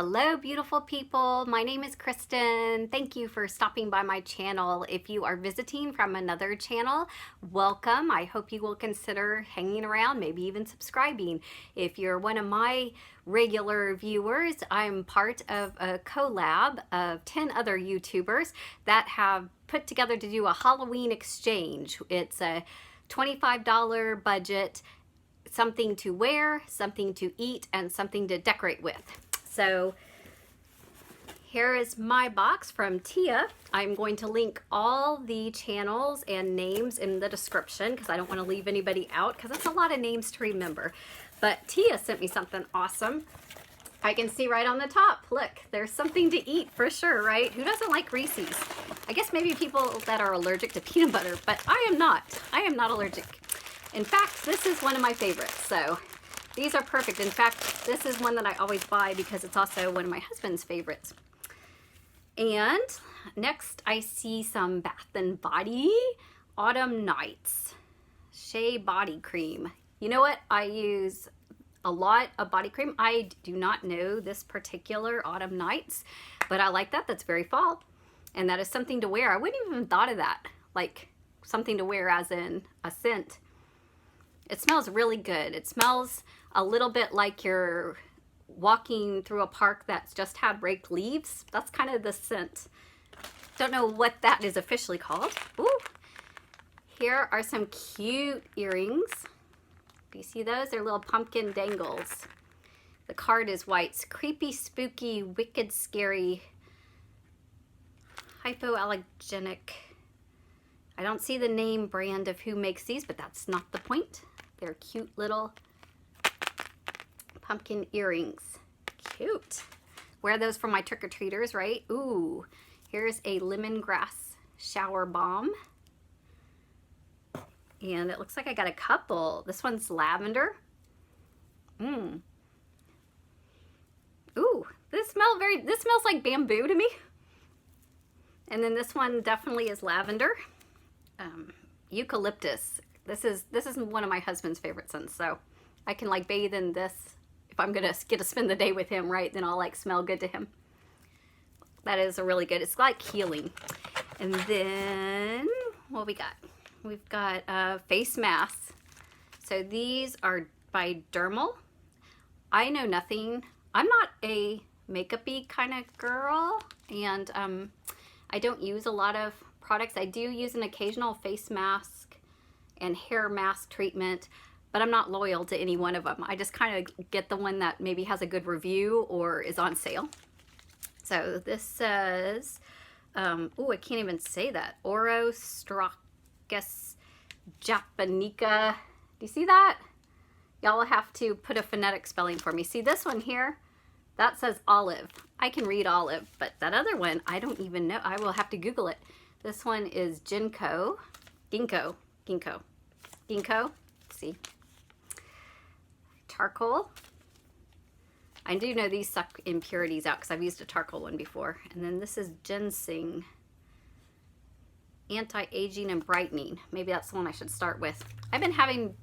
Hello, beautiful people. My name is Kristen. Thank you for stopping by my channel. If you are visiting from another channel, welcome. I hope you will consider hanging around, maybe even subscribing. If you're one of my regular viewers, I'm part of a collab of 10 other YouTubers that have put together to do a Halloween exchange. It's a $25 budget, something to wear, something to eat, and something to decorate with. So here is my box from Tia. I'm going to link all the channels and names in the description because I don't want to leave anybody out because it's a lot of names to remember. But Tia sent me something awesome. I can see right on the top, look, there's something to eat for sure, right? Who doesn't like Reese's? I guess maybe people that are allergic to peanut butter, but I am not. I am not allergic. In fact, this is one of my favorites, so these are perfect. In fact, this is one that I always buy because it's also one of my husband's favorites. And next I see some Bath and Body Autumn Nights Shea Body Cream. You know what? I use a lot of body cream. I do not know this particular Autumn Nights, but I like that. That's very fall. And that is something to wear. I wouldn't even thought of that. Like something to wear as in a scent. It smells really good. It smells a little bit like you're walking through a park that's just had raked leaves. That's kind of the scent. Don't know what that is officially called. Ooh. Here are some cute earrings. Do you see those? They're little pumpkin dangles. The card is white. It's creepy, spooky, wicked, scary, hypoallergenic. I don't see the name brand of who makes these, but that's not the point. They're cute little pumpkin earrings. Cute. Wear those for my trick-or-treaters, right? Ooh, here's a lemongrass shower balm. And it looks like I got a couple. This one's lavender. Ooh, this smells like bamboo to me. And then this one definitely is lavender. Eucalyptus. This is one of my husband's favorite scents, so I can like bathe in this. If I'm gonna get to spend the day with him, right, then I'll like smell good to him. That is a really good, it's like healing. And then what we got? We've got face masks. So these are by Dermal. I know nothing. I'm not a makeup-y kind of girl, and I don't use a lot of products. I do use an occasional face mask and hair mask treatment, but I'm not loyal to any one of them. I just kind of get the one that maybe has a good review or is on sale. So this says, oh, I can't even say that. Orostrachus japonica. Do you see that? Y'all will have to put a phonetic spelling for me. See this one here? That says olive. I can read olive, but that other one, I don't even know. I will have to Google it. This one is ginkgo. Let's see. Charcoal. I do know these suck impurities out because I've used a charcoal one before. And then this is ginseng. Anti-aging and brightening. Maybe that's the one I should start with. I've been having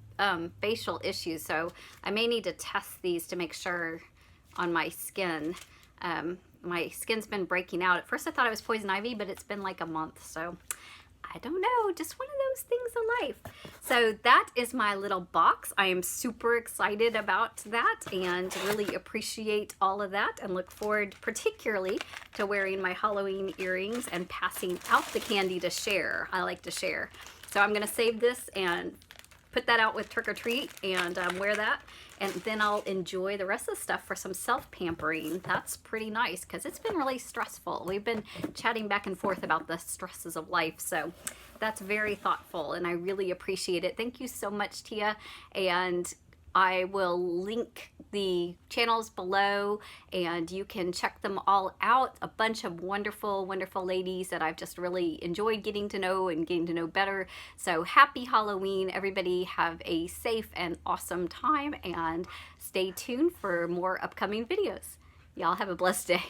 facial issues, so I may need to test these to make sure on my skin. My skin's been breaking out. At first I thought it was poison ivy, but it's been like a month, so I don't know, just one of those things in life. So that is my little box. I am super excited about that and really appreciate all of that and look forward particularly to wearing my Halloween earrings and passing out the candy to share. I like to share. So I'm gonna save this and put that out with trick or treat and wear that, and then I'll enjoy the rest of the stuff for some self-pampering. That's pretty nice because it's been really stressful. We've been chatting back and forth about the stresses of life, so that's very thoughtful and I really appreciate it. Thank you so much, Tia, and I will link the channels below and you can check them all out. A bunch of wonderful, wonderful ladies that I've just really enjoyed getting to know and getting to know better. So happy Halloween. Everybody have a safe and awesome time and stay tuned for more upcoming videos. Y'all have a blessed day.